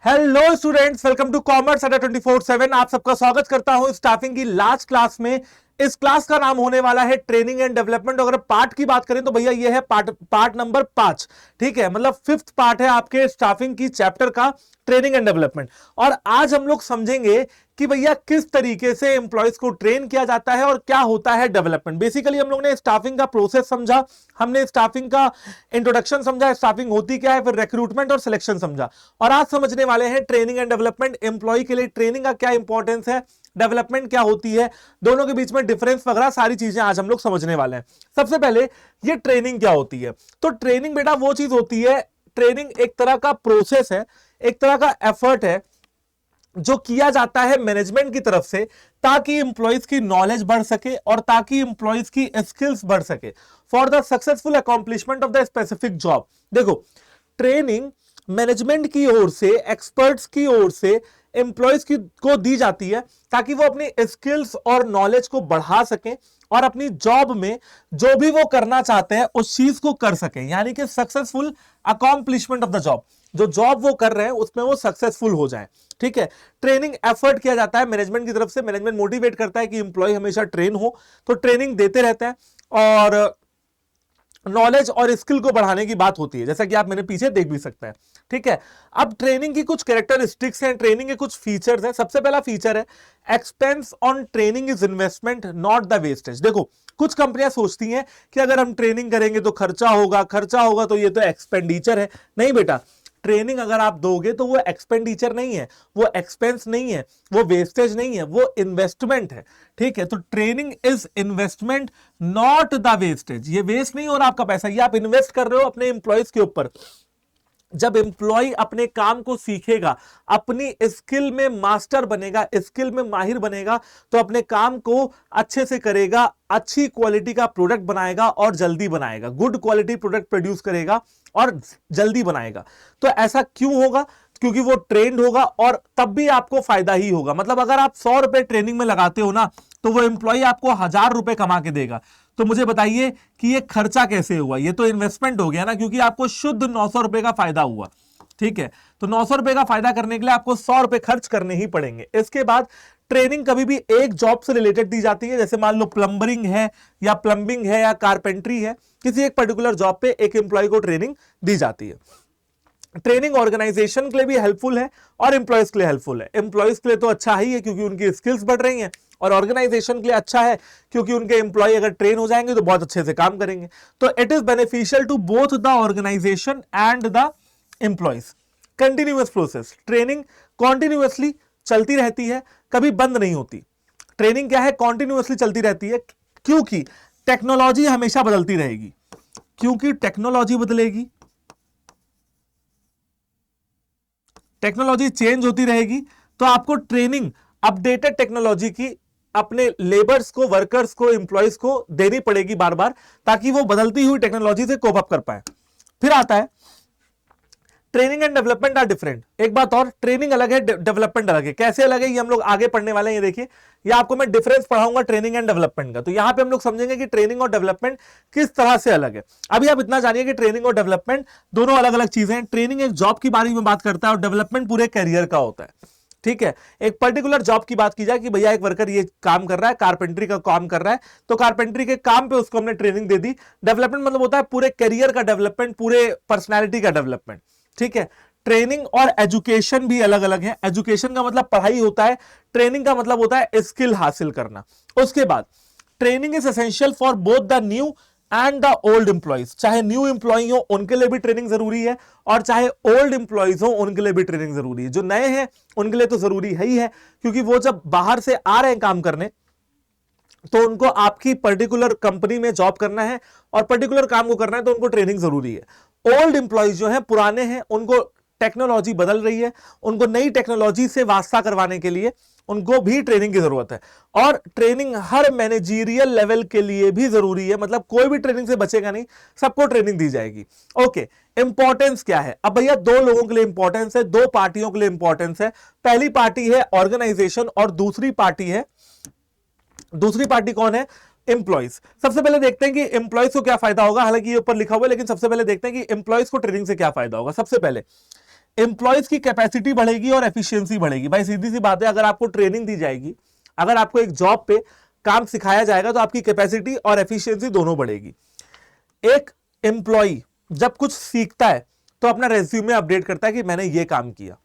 Hello students, welcome to commerce Adda 24/7। आप सबका स्वागत करता हूं स्टाफिंग की लास्ट क्लास में। इस क्लास का नाम होने वाला है ट्रेनिंग एंड डेवलपमेंट। अगर पार्ट की बात करें तो भैया ये है पार्ट नंबर 5। ठीक है, मतलब 5th पार्ट है आपके स्टाफिंग की चैप्टर का, ट्रेनिंग एंड डेवलपमेंट। और आज हम लोग समझेंगे कि भैया किस तरीके से एम्प्लॉयज को ट्रेन किया जाता है और क्या होता है डेवलपमेंट। बेसिकली हम लोग ने स्टाफिंग का प्रोसेस समझा, हमने स्टाफिंग का इंट्रोडक्शन समझा, स्टाफिंग होती क्या है, फिर रिक्रूटमेंट और सिलेक्शन समझा। और आज समझने वाले हैं ट्रेनिंग एंड डेवलपमेंट। एम्प्लॉय के लिए ट्रेनिंग का क्या इंपॉर्टेंस है, डेवलपमेंट क्या होती है, दोनों के बीच में डिफरेंस वगैरह सारी चीजें आज हम लोग समझने वाले हैं। सबसे पहले ये ट्रेनिंग क्या होती है। तो ट्रेनिंग बेटा वो चीज होती है, ट्रेनिंग एक तरह का प्रोसेस है, एक तरह का एफर्ट है जो किया जाता है मैनेजमेंट की तरफ से, ताकि इंप्लॉइज की नॉलेज बढ़ सके और ताकि इंप्लॉइज की स्किल्स बढ़ सके for the successful accomplishment of the specific job. देखो, ट्रेनिंग मैनेजमेंट की ओर से, एक्सपर्ट्स की ओर से एम्प्लॉयज को दी जाती है ताकि वो अपनी स्किल्स और नॉलेज को बढ़ा सकें और अपनी जॉब में जो भी वो करना चाहते हैं उस चीज को कर सकें, यानी कि successful accomplishment of the job. जो जॉब वो कर रहे हैं उसमें वो सक्सेसफुल हो जाए। ठीक है, ट्रेनिंग एफर्ट किया जाता है मैनेजमेंट की तरफ से। मैनेजमेंट मोटिवेट करता है कि एम्प्लॉय हमेशा ट्रेन हो, तो ट्रेनिंग देते रहते हैं और नॉलेज और स्किल को बढ़ाने की बात होती है, जैसा कि आप मेरे पीछे देख भी सकते हैं। ठीक है, अब ट्रेनिंग की कुछ कैरेक्टरिस्टिक्स हैं, ट्रेनिंग के कुछ फीचर्स हैं। सबसे पहला फीचर है expense on training is investment not the wastage. देखो, कुछ कंपनियां सोचती हैं कि अगर हम ट्रेनिंग करेंगे तो खर्चा होगा, खर्चा होगा तो ये तो एक्सपेंडिचर है। नहीं बेटा, ट्रेनिंग अगर आप दोगे तो वो एक्सपेंडिचर नहीं है, वो एक्सपेंस नहीं है, वो वेस्टेज नहीं है, वो इन्वेस्टमेंट है। ठीक है, तो training is investment not the wastage. ये वेस्ट नहीं हो रहा आपका पैसा, ये आप इन्वेस्ट कर रहे हो अपने एम्प्लॉयज के ऊपर। जब एम्प्लॉय अपने काम को सीखेगा, अपनी स्किल में मास्टर बनेगा, स्किल में माहिर बनेगा, तो अपने काम को अच्छे से करेगा, अच्छी क्वालिटी का प्रोडक्ट बनाएगा और जल्दी बनाएगा, गुड क्वालिटी प्रोडक्ट प्रोड्यूस करेगा और जल्दी बनाएगा। तो ऐसा क्यों होगा? क्योंकि वो ट्रेंड होगा और तब भी आपको फायदा ही होगा। मतलब अगर आप 100 रुपए ट्रेनिंग में लगाते हो ना, तो वो एम्प्लॉय आपको 1000 रुपए कमा के देगा। तो मुझे बताइए कि ये खर्चा कैसे हुआ? ये तो इन्वेस्टमेंट हो गया ना, क्योंकि आपको शुद्ध 900 रुपए का फायदा हुआ। ठीक है, तो 900 रुपए का फायदा करने के लिए आपको 100 रुपए खर्च करने ही पड़ेंगे। इसके बाद ट्रेनिंग कभी भी एक जॉब से रिलेटेड दी जाती है, जैसे मान लो प्लम्बरिंग है या प्लम्बिंग है या कारपेंट्री है, किसी एक पर्टिकुलर जॉब पे एक एम्प्लॉय को ट्रेनिंग दी जाती है। ट्रेनिंग ऑर्गेनाइजेशन के लिए भी हेल्पफुल है और एम्प्लॉयज के लिए हेल्पफुल है। एम्प्लॉयज के लिए तो अच्छा ही है क्योंकि उनकी स्किल्स बढ़ रही हैं, और ऑर्गेनाइजेशन के लिए अच्छा है क्योंकि उनके एम्प्लॉय अगर ट्रेन हो जाएंगे तो बहुत अच्छे से काम करेंगे। तो it is beneficial to both the organisation and the employees. Continuous process, training continuously चलती रहती है, कभी बंद नहीं होती। ट्रेनिंग क्या है? कॉन्टिन्यूअसली चलती रहती है, क्योंकि टेक्नोलॉजी हमेशा बदलती रहेगी। क्योंकि टेक्नोलॉजी बदलेगी, टेक्नोलॉजी चेंज होती रहेगी, तो आपको ट्रेनिंग अपडेटेड टेक्नोलॉजी की अपने लेबर्स को, वर्कर्स को, एम्प्लॉयज को देनी पड़ेगी बार बार, ताकि वो बदलती हुई टेक्नोलॉजी से कोप अप कर पाए। फिर आता है training and development are different. एक बात और, ट्रेनिंग अलग है, डेवलपमेंट अलग है। कैसे अलग है ये हम लोग आगे पढ़ने वाले हैं। ये देखिए, ये आपको मैं डिफरेंस पढ़ाऊंगा ट्रेनिंग एंड डेवलपमेंट का, तो यहां पे हम लोग समझेंगे कि ट्रेनिंग और डेवलपमेंट किस तरह से अलग है। अभी आप इतना जानिए कि ट्रेनिंग और डेवलपमेंट दोनों अलग अलग चीजें हैं। ट्रेनिंग एक जॉब के बारे में बात करता है और डेवलपमेंट पूरे करियर का होता है। ठीक है, एक पर्टिकुलर जॉब की बात की जाए कि भैया एक वर्कर ये काम कर रहा है, कारपेंट्री का काम कर रहा है, तो कारपेंट्री के काम पे उसको हमने ट्रेनिंग दे दी। डेवलपमेंट मतलब होता है पूरे करियर का डेवलपमेंट, पूरे पर्सनैलिटी का डेवलपमेंट। ठीक है, ट्रेनिंग और एजुकेशन भी अलग अलग है। एजुकेशन का मतलब पढ़ाई होता है, ट्रेनिंग का मतलब होता है स्किल हासिल करना। उसके बाद training is essential for both the new and the old employees. चाहे न्यू एम्प्लॉय हो उनके लिए भी ट्रेनिंग जरूरी है, और चाहे ओल्ड एम्प्लॉइज हो उनके लिए भी ट्रेनिंग जरूरी है। जो नए हैं उनके लिए तो जरूरी है ही है, क्योंकि वो जब बाहर से आ रहे हैं काम करने, तो उनको आपकी पर्टिकुलर कंपनी में जॉब करना है और पर्टिकुलर काम को करना है, तो उनको ट्रेनिंग जरूरी है। ओल्ड एम्प्लॉइज जो हैं, पुराने हैं, उनको टेक्नोलॉजी बदल रही है, उनको नई टेक्नोलॉजी से वास्ता करवाने के लिए उनको भी ट्रेनिंग की जरूरत है। और ट्रेनिंग हर मैनेजरियल लेवल के लिए भी जरूरी है, मतलब कोई भी ट्रेनिंग से बचेगा नहीं, सबको ट्रेनिंग दी जाएगी। ओके, इंपॉर्टेंस क्या है? अब भैया दो लोगों के लिए इंपॉर्टेंस है, दो पार्टियों के लिए इंपॉर्टेंस है। पहली पार्टी है ऑर्गेनाइजेशन और दूसरी पार्टी कौन है? एम्प्लॉइज। सबसे पहले देखते हैं कि एम्प्लॉइज को क्या फायदा होगा। हालांकि ये ऊपर लिखा हुआ है, लेकिन सबसे पहले देखते हैं कि एम्प्लॉइज को ट्रेनिंग से क्या फायदा होगा। सबसे पहले एम्प्लॉयज की कैपेसिटी बढ़ेगी और एफिशिएंसी बढ़ेगी। भाई सीधी सी बात है, अगर आपको ट्रेनिंग दी जाएगी, अगर आपको एक जॉब पे काम सिखाया जाएगा तो आपकी कैपेसिटी और एफिशिएंसी दोनों बढ़ेगी। एक एम्प्लॉय जब कुछ सीखता है तो अपना रेज्यूमे अपडेट करता है कि मैंने ये काम किया।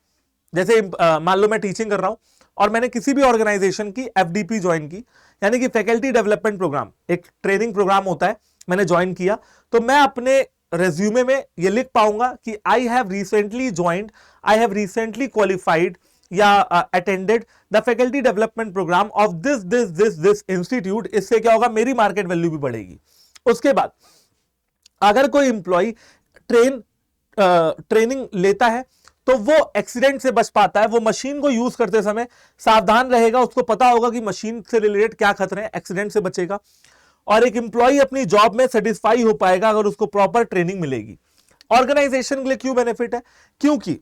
जैसे मान लो मैं टीचिंग कर रहा हूं और मैंने किसी भी ऑर्गेनाइजेशन की एफडीपी ज्वाइन की, यानी कि फैकल्टी डेवलपमेंट प्रोग्राम, एक ट्रेनिंग प्रोग्राम होता है, मैंने ज्वाइन किया, तो मैं अपने रेज्यूमे में ये लिख पाऊंगा कि I have recently joined, I have recently qualified या attended the faculty development program of this this this this institute. इससे क्या होगा, मेरी मार्केट वैल्यू भी बढ़ेगी। उसके बाद अगर कोई इंप्लॉय ट्रेनिंग लेता है तो वो एक्सीडेंट से बच पाता है, वो मशीन को यूज करते समय सावधान रहेगा, उसको पता होगा कि मशीन से रिलेटेड क्या खतरे हैं, एक्सीडेंट से बचेगा। और एक इंप्लॉय अपनी जॉब में सेटिस्फाई हो पाएगा अगर उसको प्रॉपर ट्रेनिंग मिलेगी। ऑर्गेनाइजेशन के लिए क्यों बेनिफिट है, क्योंकि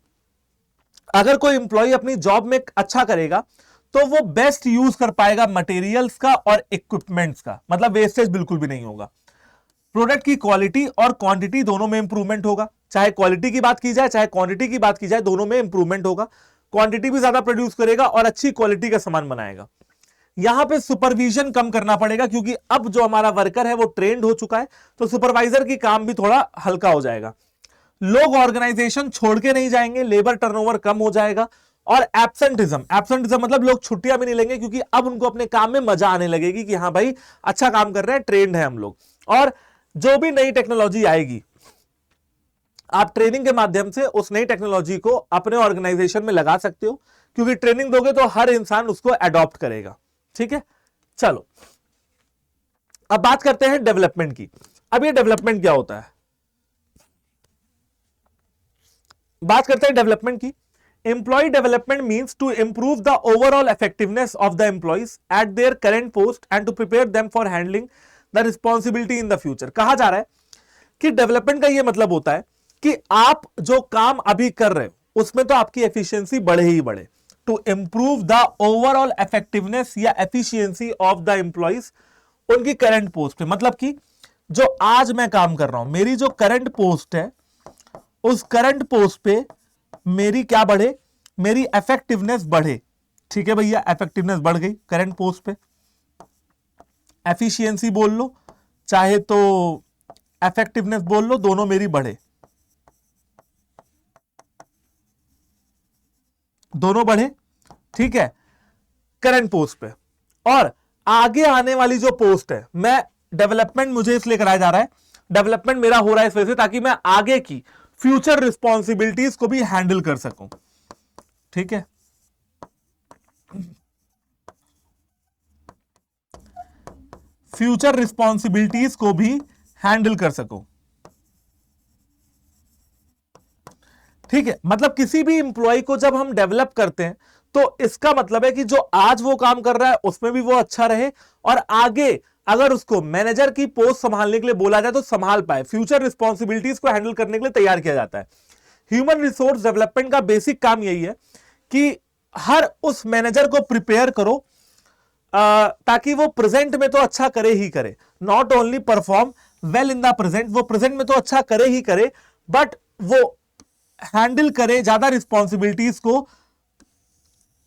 अगर कोई इंप्लॉय अपनी जॉब में अच्छा करेगा तो वो बेस्ट यूज कर पाएगा मटेरियल्स का और इक्विपमेंट्स का, मतलब वेस्टेज बिल्कुल भी नहीं होगा। प्रोडक्ट की क्वालिटी और क्वांटिटी दोनों में इंप्रूवमेंट होगा, चाहे क्वालिटी की बात की जाए चाहे क्वांटिटी की बात की जाए, दोनों में इंप्रूवमेंट होगा। क्वांटिटी भी ज्यादा प्रोड्यूस करेगा और अच्छी क्वालिटी का सामान बनाएगा। यहां पे सुपरविजन कम करना पड़ेगा क्योंकि अब जो हमारा वर्कर है वो ट्रेंड हो चुका है, तो सुपरवाइजर की काम भी थोड़ा हल्का हो जाएगा। लोग ऑर्गेनाइजेशन छोड़ के नहीं जाएंगे, लेबर टर्नओवर कम हो जाएगा। और एब्सेंटिज्म मतलब लोग छुट्टियां भी नहीं लेंगे क्योंकि अब उनको अपने काम में मजा आने लगेगी कि हाँ भाई अच्छा काम कर रहे हैं, ट्रेंड है हम लोग। और जो भी नई टेक्नोलॉजी आएगी, आप ट्रेनिंग के माध्यम से उस नई टेक्नोलॉजी को अपने ऑर्गेनाइजेशन में लगा सकते हो, क्योंकि ट्रेनिंग दोगे तो हर इंसान उसको अडॉप्ट करेगा। ठीक है, चलो अब बात करते हैं डेवलपमेंट की। अब ये डेवलपमेंट क्या होता है, बात करते हैं डेवलपमेंट की। Employee development means to improve the overall effectiveness of the employees at their current post and to prepare them for handling the responsibility in the future. कहा जा रहा है कि डेवलपमेंट का यह मतलब होता है कि आप जो काम अभी कर रहे हो उसमें तो आपकी एफिशिएंसी बढ़े ही बढ़े। To improve the overall effectiveness या एफिशिएंसी ऑफ द एम्प्लॉइज उनकी करंट पोस्ट पे, मतलब कि जो आज मैं काम कर रहा हूं, मेरी जो करंट पोस्ट है उस करंट पोस्ट पे मेरी क्या बढ़े, मेरी इफेक्टिवनेस बढ़े। ठीक है भैया, इफेक्टिवनेस बढ़ गई करंट पोस्ट पे, एफिशिएंसी बोल लो चाहे तो इफेक्टिवनेस बोल लो, दोनों मेरी बढ़े, दोनों बढ़े। ठीक है, करंट पोस्ट पे। और आगे आने वाली जो पोस्ट है, मैं डेवलपमेंट मुझे इसलिए कराया जा रहा है, डेवलपमेंट मेरा हो रहा है इस वजह से ताकि मैं आगे की फ्यूचर रिस्पॉन्सिबिलिटीज को भी हैंडल कर सकूं। ठीक है, फ्यूचर रिस्पॉन्सिबिलिटीज को भी हैंडल कर सको। ठीक है, मतलब किसी भी इंप्लॉय को जब हम डेवलप करते हैं तो इसका मतलब है कि जो आज वो काम कर रहा है उसमें भी वो अच्छा रहे और आगे अगर उसको मैनेजर की पोस्ट संभालने के लिए बोला जाए तो संभाल पाए, फ्यूचर रिस्पॉन्सिबिलिटीज को हैंडल करने के लिए तैयार किया जाता है। ह्यूमन रिसोर्स डेवलपमेंट का बेसिक काम यही है कि हर उस मैनेजर को प्रिपेयर करो ताकि वो प्रेजेंट में तो अच्छा करे ही करे, not only perform well in the present, वो प्रेजेंट में तो अच्छा करे ही करे बट वो हैंडल करे ज्यादा रिस्पॉन्सिबिलिटीज को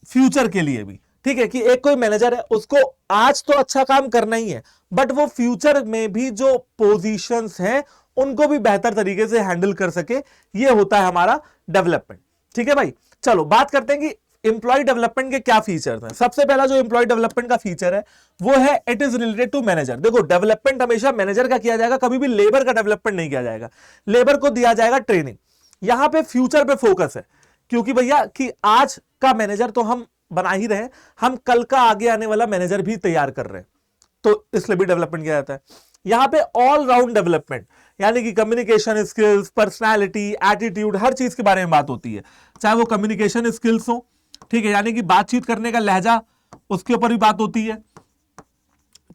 फ्यूचर के लिए भी। ठीक है, कि एक कोई मैनेजर है उसको आज तो अच्छा काम करना ही है बट वो फ्यूचर में भी जो पोजीशंस हैं उनको भी बेहतर तरीके से हैंडल कर सके, ये होता है हमारा डेवलपमेंट। ठीक है भाई, चलो बात करते हैं कि इंप्लॉय डेवलपमेंट के क्या फीचर्स हैं। सबसे पहला जो इंप्लॉय डेवलपमेंट का फीचर है वो है it is related to manager. देखो डेवलपमेंट हमेशा मैनेजर का किया जाएगा, कभी भी लेबर का डेवलपमेंट नहीं किया जाएगा। लेबर को दिया जाएगा ट्रेनिंग, यहां पे फ्यूचर पे फोकस है क्योंकि भैया कि आज का मैनेजर तो हम बना ही रहे, हम कल का आगे आने वाला मैनेजर भी तैयार कर रहे हैं, तो इसलिए भी डेवलपमेंट किया जाता है। यहां पे ऑल राउंड डेवलपमेंट यानी कि कम्युनिकेशन स्किल्स, पर्सनालिटी, एटीट्यूड, हर चीज के बारे में बात होती है, चाहे वो कम्युनिकेशन स्किल्स हो, ठीक है, यानी कि बातचीत करने का लहजा, उसके ऊपर भी बात होती है,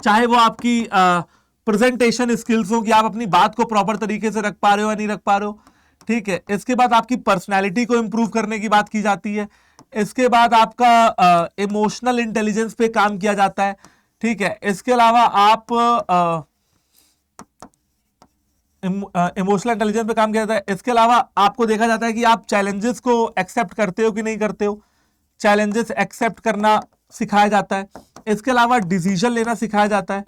चाहे वो आपकी प्रेजेंटेशन स्किल्स हो कि आप अपनी बात को प्रॉपर तरीके से रख पा रहे हो या नहीं रख पा रहे हो। ठीक है, इसके बाद आपकी पर्सनैलिटी को इंप्रूव करने की बात की जाती है, इसके बाद आपका इमोशनल इंटेलिजेंस पे काम किया जाता है। ठीक है, इसके अलावा आप इमोशनल इंटेलिजेंस पे काम किया जाता है। इसके अलावा आपको देखा जाता है कि आप चैलेंजेस को एक्सेप्ट करते हो कि नहीं करते हो, चैलेंजेस एक्सेप्ट करना सिखाया जाता है। इसके अलावा डिसीजन लेना सिखाया जाता है,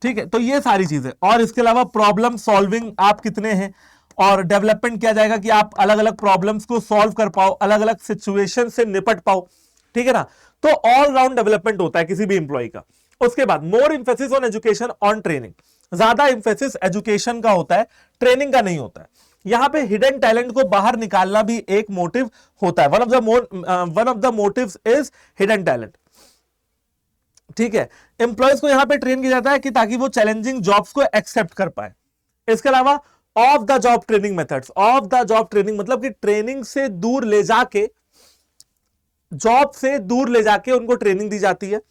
ठीक है। तो ये सारी चीजें, और इसके अलावा प्रॉब्लम सॉल्विंग आप कितने हैं, और डेवलपमेंट किया जाएगा कि आप अलग अलग प्रॉब्लम्स को सॉल्व कर पाओ, अलग अलग सिचुएशन से निपट पाओ, ठीक है ना। तो ऑल राउंड डेवलपमेंट होता है किसी भी इंप्लॉय का। उसके बाद more emphasis on education on training, ज्यादा इंफेसिस एजुकेशन का होता है, ट्रेनिंग का नहीं होता है। यहां पे हिडन टैलेंट को बाहर निकालना भी एक मोटिव होता है। One of the motives is hidden talent, ठीक है। एम्प्लॉयज को यहां पे ट्रेन किया जाता है कि ताकि वो चैलेंजिंग जॉब्स को एक्सेप्ट कर पाए। इसके अलावा of the job training methods, of the job training मतलब कि ट्रेनिंग से दूर ले जाके, जॉब से दूर ले जाके उनको ट्रेनिंग दी जाती है।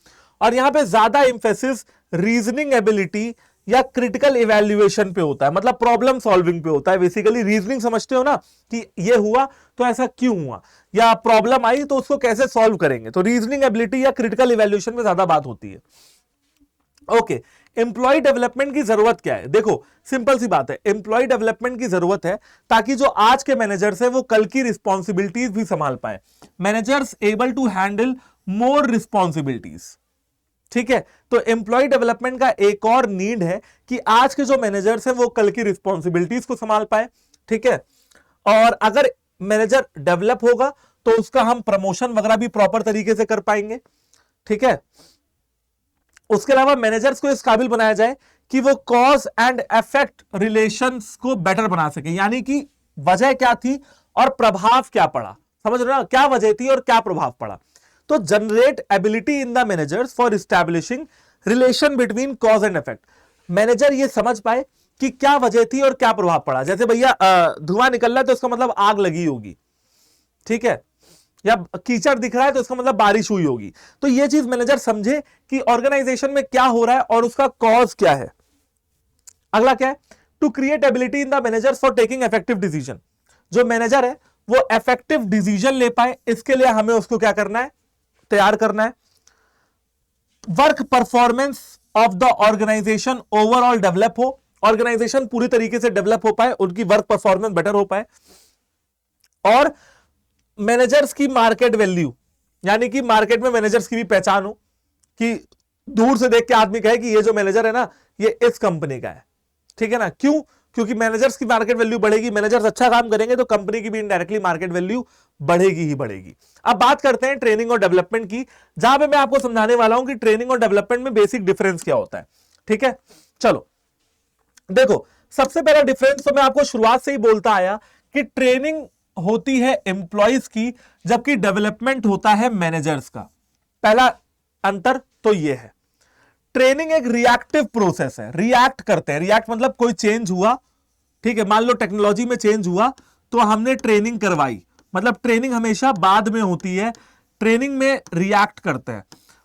और यहां पे ज्यादा इंफेसिस रीजनिंग एबिलिटी या क्रिटिकल इवैल्यूएशन पे होता है, मतलब प्रॉब्लम सॉल्विंग पे होता है। बेसिकली रीजनिंग समझते हो ना कि ये हुआ तो ऐसा क्यों हुआ, या प्रॉब्लम आई तो उसको कैसे सॉल्व करेंगे, तो रीजनिंग एबिलिटी या क्रिटिकल इवैल्यूएशन में ज्यादा बात होती है। ओके, एम्प्लॉय डेवलपमेंट की जरूरत क्या है? देखो सिंपल सी बात है, एम्प्लॉय डेवलपमेंट की जरूरत है ताकि जो आज के मैनेजर्स है वो कल की रिस्पॉन्सिबिलिटीज भी संभाल पाए। Managers able to handle more responsibilities, ठीक है। तो एम्प्लॉय डेवलपमेंट का एक और नीड है कि आज के जो मैनेजर्स हैं वो कल की रिस्पॉन्सिबिलिटीज को संभाल पाए, ठीक है। और अगर मैनेजर डेवलप होगा तो उसका हम प्रमोशन वगैरह भी प्रॉपर तरीके से कर पाएंगे, ठीक है। उसके अलावा मैनेजर्स को इस काबिल बनाया जाए कि वो कॉज एंड इफेक्ट रिलेशंस को बेटर बना सके, यानी कि वजह क्या थी और प्रभाव क्या पड़ा, समझ रहे हो ना, क्या वजह थी और क्या प्रभाव पड़ा। तो generate ability in the managers for establishing relation between cause and effect. Manager ये समझ पाए कि क्या वजह थी और क्या प्रभाव पड़ा। जैसे भैया धुआं निकल रहा है तो उसका मतलब आग लगी होगी, ठीक है, या कीचड़ दिख रहा है तो इसका मतलब बारिश हुई होगी। तो ये चीज मैनेजर समझे कि ऑर्गेनाइजेशन में क्या हो रहा है और उसका कॉज क्या है। अगला क्या है? To create ability in the manager for taking effective decision. जो मैनेजर है वो इफेक्टिव डिसीजन ले पाए, इसके लिए हमें उसको क्या करना है? तैयार करना है। Work performance of the organisation overall develop हो, ऑर्गेनाइजेशन पूरी तरीके से डेवलप हो पाए, उनकी वर्क परफॉर्मेंस बेटर हो पाए। और मैनेजर्स की मार्केट वैल्यू, यानी कि मार्केट में मैनेजर्स की भी पहचान हो, कि दूर से देख के आदमी कहे कि ये जो मैनेजर है ना ये इस कंपनी का है, ठीक है ना। क्यों? क्योंकि मैनेजर्स की मार्केट वैल्यू बढ़ेगी, मैनेजर्स अच्छा काम करेंगे तो कंपनी की भी इनडायरेक्टली मार्केट वैल्यू बढ़ेगी ही बढ़ेगी। अब बात करते हैं ट्रेनिंग और डेवलपमेंट की, जहां पे मैं आपको समझाने वाला हूं कि ट्रेनिंग और डेवलपमेंट में बेसिक डिफरेंस क्या होता है, ठीक है। चलो देखो, सबसे पहला डिफरेंस तो मैं आपको शुरुआत से ही बोलता आया कि ट्रेनिंग होती है एम्प्लॉयज की, जबकि डेवलपमेंट होता है मैनेजर्स का। पहला अंतर तो यह है, ट्रेनिंग एक रिएक्टिव प्रोसेस है, रिएक्ट करते हैं। रिएक्ट मतलब कोई चेंज हुआ, ठीक है, मान लो टेक्नोलॉजी में चेंज हुआ तो हमने ट्रेनिंग करवाई, मतलब ट्रेनिंग हमेशा बाद में होती है, ट्रेनिंग में रिएक्ट करते हैं।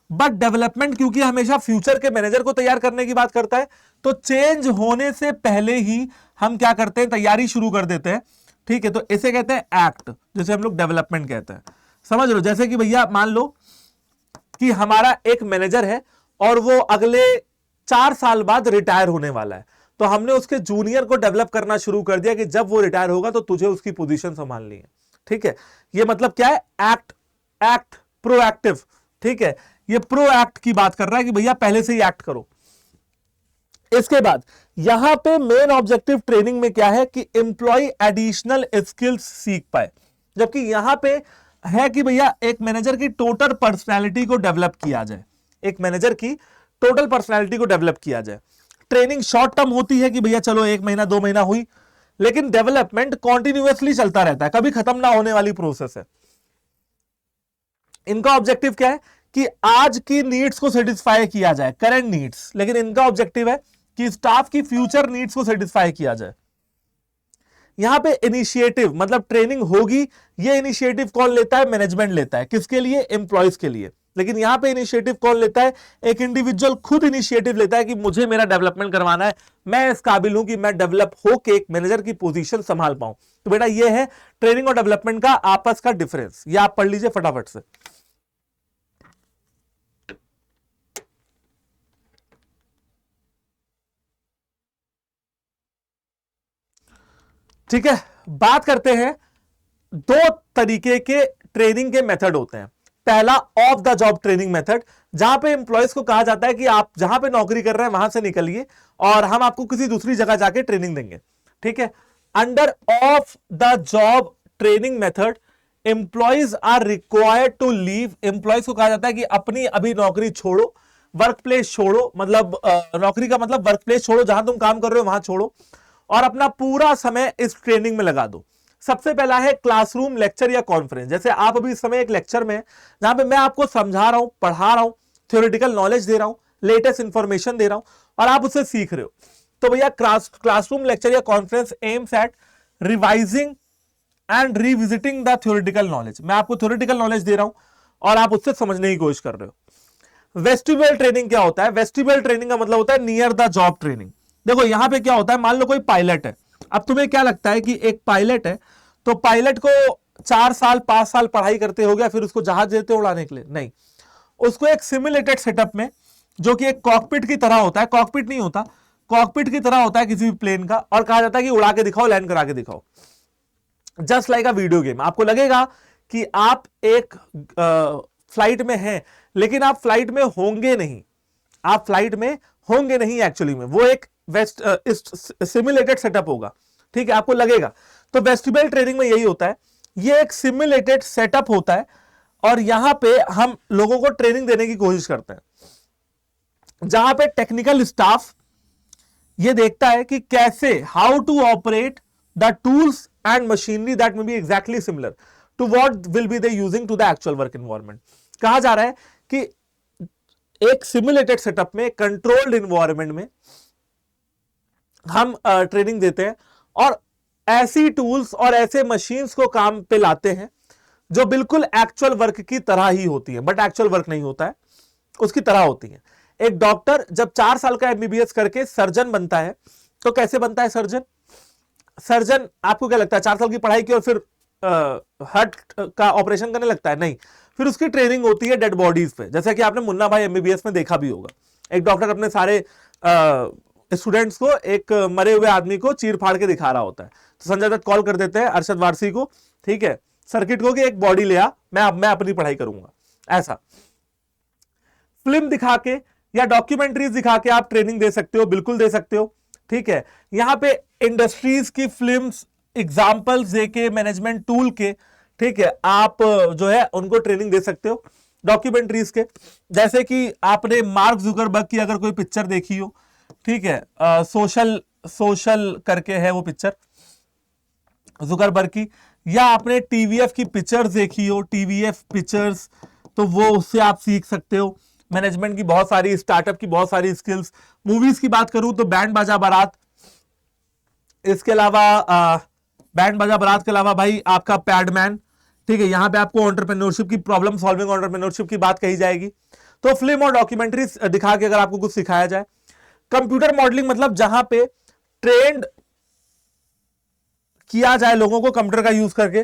बट डेवलपमेंट क्योंकि हमेशा फ्यूचर के मैनेजर को तैयार करने की बात करता है, तो चेंज होने से पहले ही हम क्या करते हैं? तैयारी शुरू कर देते हैं, ठीक है। तो इसे कहते हैं एक्ट, जैसे हम लोग डेवलपमेंट कहते हैं। समझ लो, जैसे कि भैया मान लो कि हमारा एक मैनेजर है और वो अगले 4 साल बाद रिटायर होने वाला है, तो हमने उसके जूनियर को डेवलप करना शुरू कर दिया कि जब वो रिटायर होगा तो तुझे उसकी पोजीशन संभालनी है, ठीक है। ये मतलब क्या है? एक्ट, एक्ट प्रोएक्टिव, ठीक है। ये प्रोएक्ट की बात कर रहा है कि भैया पहले से ही एक्ट करो। इसके बाद यहां पे मेन ऑब्जेक्टिव ट्रेनिंग में क्या है कि एम्प्लॉय एडिशनल स्किल्स सीख पाए, जबकि यहां पे है कि भैया एक मैनेजर की टोटल पर्सनालिटी को डेवलप किया जाए, एक मैनेजर की टोटल पर्सनालिटी को डेवलप किया जाए। ट्रेनिंग शॉर्ट टर्म होती है कि भैया चलो 1 महीना 2 महीना हुई, लेकिन डेवलपमेंट कॉन्टिन्यूअसली चलता रहता है, कभी खत्म ना होने वाली प्रोसेस है। इनका ऑब्जेक्टिव क्या है कि आज की नीड्स को सेटिस्फाई किया जाए, करंट नीड्स, लेकिन इनका ऑब्जेक्टिव है कि स्टाफ की फ्यूचर नीड्स को सेटिस्फाई किया जाए। यहां पे इनिशिएटिव मतलब ट्रेनिंग होगी, ये इनिशिएटिव कौन लेता है? मैनेजमेंट लेता है। किसके लिए? एम्प्लॉयज के लिए। लेकिन यहां पे इनिशिएटिव कौन लेता है? एक इंडिविजुअल खुद इनिशिएटिव लेता है कि मुझे मेरा डेवलपमेंट करवाना है, मैं इस काबिल हूं कि मैं डेवलप होकर एक मैनेजर की पोजीशन संभाल पाऊं। तो बेटा ये है ट्रेनिंग और डेवलपमेंट का आपस का डिफरेंस, ये आप पढ़ लीजिए फटाफट से। ठीक है, बात करते हैं, दो तरीके के ट्रेनिंग के मेथड होते हैं। पहला of the job training method, जहां पे एम्प्लॉयज को कहा जाता है कि आप जहां पे नौकरी कर रहे हैं वहां से निकलिए और हम आपको किसी दूसरी जगह जाके ट्रेनिंग देंगे। ठीक है, under of the job training method employees are required to leave. Employees को कहा जाता है कि अपनी अभी नौकरी छोड़ो, वर्क प्लेस छोड़ो, मतलब नौकरी का मतलब वर्क प्लेस छोड़ो, जहां तुम काम कर रहे हो वहां छोड़ो और अपना पूरा समय इस ट्रेनिंग में लगा दो। सबसे पहला है क्लासरूम लेक्चर या कॉन्फ्रेंस। जैसे आप अभी इस समय एक लेक्चर में, जहां पे मैं आपको समझा रहा हूं, पढ़ा रहा हूं, थ्योरेटिकल नॉलेज दे रहा हूं, लेटेस्ट इंफॉर्मेशन दे रहा हूं और आप उससे सीख रहे हो, तो भैया क्लासरूम लेक्चर या conference aims at revising and revisiting the theoretical knowledge. मैं आपको थ्योरेटिकल नॉलेज दे रहा हूं और आप उससे समझने की कोशिश कर रहे हो। वेस्टिबुलर ट्रेनिंग क्या होता है? वेस्टिबुलर ट्रेनिंग का मतलब होता है नियर द जॉब ट्रेनिंग। देखो यहां पे क्या होता है, मान लो कोई पायलट है, अब तुम्हें क्या लगता है कि एक पायलट है तो पायलट को 4 साल 5 साल पढ़ाई करते हो गया, फिर उसको जहाज देते उड़ाने के लिए? नहीं, उसको एक सिमुलेटेड सेटअप में, जो कि एक कॉकपिट की तरह होता है, कॉकपिट नहीं होता, कॉकपिट की तरह होता है किसी भी प्लेन का, और कहा जाता है कि उड़ा के दिखाओ, लैंड करा के दिखाओ, just like a video game. आपको लगेगा कि आप एक फ्लाइट में हैं, लेकिन आप फ्लाइट में होंगे नहीं, आप फ्लाइट में होंगे नहीं एक्चुअली में, वो एक सिमुलेटेड सेटअप होगा। ठीक है, आपको लगेगा। तो वेस्टिबुलर ट्रेनिंग में यही होता है, ये एक सिमुलेटेड सेटअप होता है और यहां पे हम लोगों को ट्रेनिंग देने की कोशिश करते हैं, जहां पे टेक्निकल स्टाफ ये देखता है कि कैसे, how to operate the tools and machinery that may be exactly similar to what will be they using to the actual work environment. कहा जा रहा है कि एक सिमुलेटेड सेटअप में, कंट्रोल्ड एनवायरनमेंट में हम ट्रेनिंग देते हैं और ऐसी टूल्स और ऐसे मशीन्स को काम पे लाते हैं जो बिल्कुल एक्चुअल वर्क की तरह ही होती है, बट एक्चुअल वर्क नहीं होता है, उसकी तरह होती है। एक डॉक्टर जब 4 साल का एमबीबीएस करके सर्जन बनता है, तो कैसे बनता है सर्जन? सर्जन आपको क्या लगता है, 4 साल की पढ़ाई की और फिर हार्ट का ऑपरेशन करने लगता है? नहीं, फिर उसकी ट्रेनिंग होती है डेड बॉडीज पे, जैसा कि आपने मुन्ना भाई एमबीबीएस में देखा भी होगा। एक डॉक्टर अपने सारे स्टूडेंट्स को, एक मरे हुए आदमी को चीर फाड़ के दिखा रहा होता है, तो संजय दत्त कॉल कर देते हैं अरशद वारसी को, ठीक है, सर्किट को, कि एक बॉडी ले आ, मैं अपनी पढ़ाई करूंगा। ऐसा फिल्म दिखा के या डॉक्यूमेंट्रीज दिखा के आप ट्रेनिंग दे सकते हो, बिल्कुल दे सकते हो। ठीक है, यहां पे इंडस्ट्रीज की फिल्म्स एग्जांपल्स देके, मैनेजमेंट टूल के, ठीक है, आप जो है उनको ट्रेनिंग दे सकते हो डॉक्यूमेंट्रीज के। जैसे कि आपने मार्क जुकरबर्ग की अगर कोई पिक्चर देखी हो, ठीक है, सोशल करके है वो पिक्चर जुकरबर्ग की, या आपने टीवीएफ की पिक्चर्स देखी हो, टीवीएफ पिक्चर्स, तो वो उससे आप सीख सकते हो मैनेजमेंट की बहुत सारी, स्टार्टअप की बहुत सारी स्किल्स। मूवीज की बात करूं तो बैंड बाजा बारात, इसके अलावा बैंड बाजा बारात के अलावा भाई आपका पैडमैन, ठीक है, यहां पे आपको एंटरप्रेन्योरशिप की, प्रॉब्लम सॉल्विंग एंटरप्रेन्योरशिप की बात कही जाएगी। तो फिल्म और डॉक्यूमेंट्री दिखा के अगर आपको कुछ सिखाया जाए। कंप्यूटर मॉडलिंग मतलब जहां पे ट्रेंड किया जाए लोगों को कंप्यूटर का यूज करके,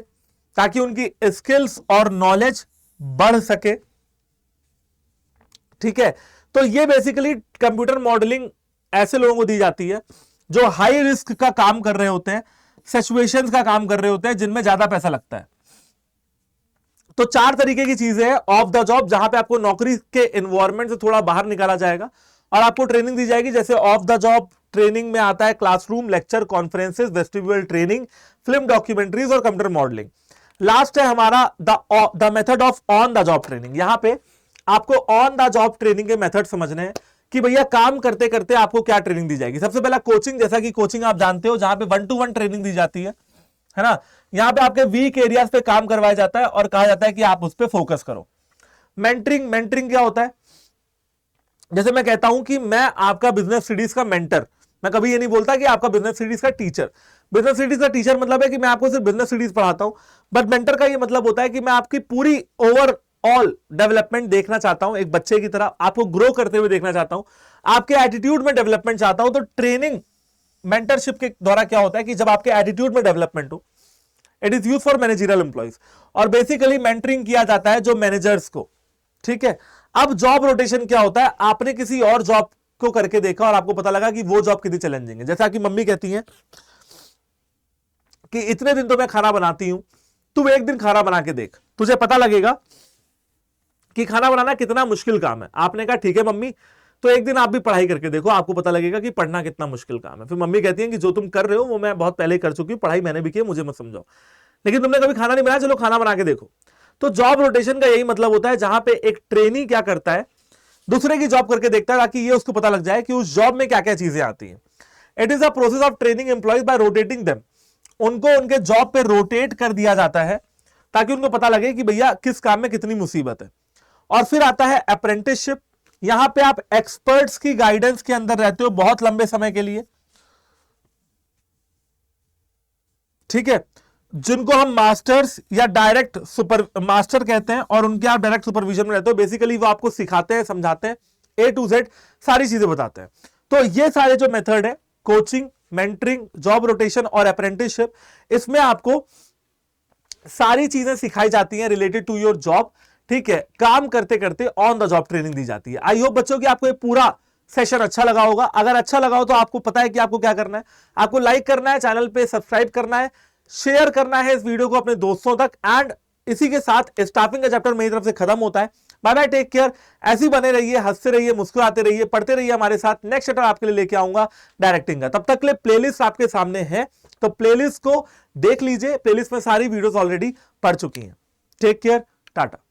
ताकि उनकी स्किल्स और नॉलेज बढ़ सके। ठीक है, तो ये बेसिकली कंप्यूटर मॉडलिंग ऐसे लोगों को दी जाती है जो हाई रिस्क का काम कर रहे होते हैं, सिचुएशंस का काम कर रहे होते हैं जिनमें ज्यादा पैसा लगता है। तो 4 तरीके की चीजें हैं ऑफ द जॉब, जहां पे आपको नौकरी के एनवायरनमेंट से थोड़ा बाहर निकाला जाएगा और आपको ट्रेनिंग दी जाएगी। जैसे ऑफ द जॉब ट्रेनिंग में आता है classroom lecture, conferences, vestibular training, film documentaries और कंप्यूटर मॉडलिंग। लास्ट है हमारा the method of on the job training. यहां पे आपको ऑन द जॉब ट्रेनिंग के मेथड समझने हैं कि भैया काम करते करते आपको क्या ट्रेनिंग दी जाएगी। सबसे पहला कोचिंग, जैसा कि कोचिंग आप जानते हो जहां पे 1-to-1 ट्रेनिंग दी जाती है ना, यहां पे आपके वीक एरियाज पे काम करवाया जाता है और कहा जाता है कि आप उस पर फोकस करो। मेंटरिंग, मेंटरिंग क्या होता है? जैसे मैं कहता हूं कि मैं आपका बिजनेस स्टडीज का मेंटर, मैं कभी ये नहीं बोलता कि आपका बिजनेस स्टडीज का टीचर। बिजनेस स्टडीज का टीचर मतलब है कि मैं आपको सिर्फ बिजनेस स्टडीज पढ़ाता हूं, बट मेंटर का ये मतलब होता है कि मैं आपकी पूरी ओवरऑल डेवलपमेंट देखना चाहता हूं, एक बच्चे की तरह आपको ग्रो करते हुए देखना चाहता हूं, आपके एटीट्यूड में डेवलपमेंट चाहता हूं। तो ट्रेनिंग मेंटरशिप के द्वारा क्या होता है कि जब आपके एटीट्यूड में डेवलपमेंट हो, it is use for managerial employees, और बेसिकली मेंटरिंग किया जाता है जो मैनेजर्स को। ठीक है, अब जॉब रोटेशन क्या होता है? आपने किसी और जॉब को करके देखा और आपको पता लगा कि वो जॉब कितनी चैलेंजिंग है। जैसा कि मम्मी कहती हैं कि इतने दिन तो मैं खाना बनाती हूं, तू एक दिन खाना बना के देख, तुझे पता लगेगा कि खाना बनाना कितना मुश्किल काम है। आपने कहा ठीक है मम्मी, तो एक दिन आप भी पढ़ाई करके देखो, आपको पता लगेगा कि पढ़ना कितना मुश्किल काम है। फिर मम्मी कहती है कि जो तुम कर रहे हो वो मैं बहुत पहले कर चुकी हूं, पढ़ाई मैंने भी की, मुझे मत समझाओ, लेकिन तुमने कभी खाना नहीं बनाया, चलो खाना बना के देखो। तो जॉब रोटेशन का यही मतलब होता है, जहां पे एक ट्रेनी क्या करता है, दूसरे की जॉब करके देखता है ताकि ये उसको पता लग जाए कि उस जॉब में क्या क्या चीजें आती हैं। It is a process of training employees bye rotating them. उनको उनके जॉब पे रोटेट कर दिया जाता है ताकि उनको पता लगे कि भैया किस काम में कितनी मुसीबत है। और फिर आता है अप्रेंटिसशिप। यहां पे आप एक्सपर्ट्स की गाइडेंस के अंदर रहते हो बहुत लंबे समय के लिए, ठीक है, जिनको हम मास्टर्स या डायरेक्ट सुपर मास्टर कहते हैं, और उनके आप डायरेक्ट सुपरविजन में रहते हो। बेसिकली वो आपको सिखाते हैं, समझाते हैं, A to Z सारी चीजें बताते हैं। तो ये सारे जो मेथड है, कोचिंग, मेंटरिंग, जॉब रोटेशन और अप्रेंटिसशिप, इसमें आपको सारी चीजें सिखाई जाती हैं रिलेटेड टू योर जॉब, ठीक है। काम करते करते ऑन द जॉब ट्रेनिंग दी जाती है। आई होप बच्चों कि आपको ये पूरा सेशन अच्छा लगा होगा। अगर अच्छा लगा हो तो आपको पता है कि आपको क्या करना है, आपको लाइक करना है, चैनल पे सब्सक्राइब करना है, शेयर करना है इस वीडियो को अपने दोस्तों तक। एंड इसी के साथ स्टाफिंग का चैप्टर मेरी तरफ से खत्म होता है। Bye bye, take care. ऐसे ही बने रहिए, हंसते रहिए, मुस्कुराते रहिए, पढ़ते रहिए हमारे साथ। नेक्स्ट चैप्टर आपके लिए लेके आऊंगा डायरेक्टिंग का। तब तक के लिए प्लेलिस्ट आपके सामने है, तो प्लेलिस्ट को देख लीजिए। प्लेलिस्ट में सारी वीडियोस ऑलरेडी पढ़ चुकी हैं। Take care, Tata.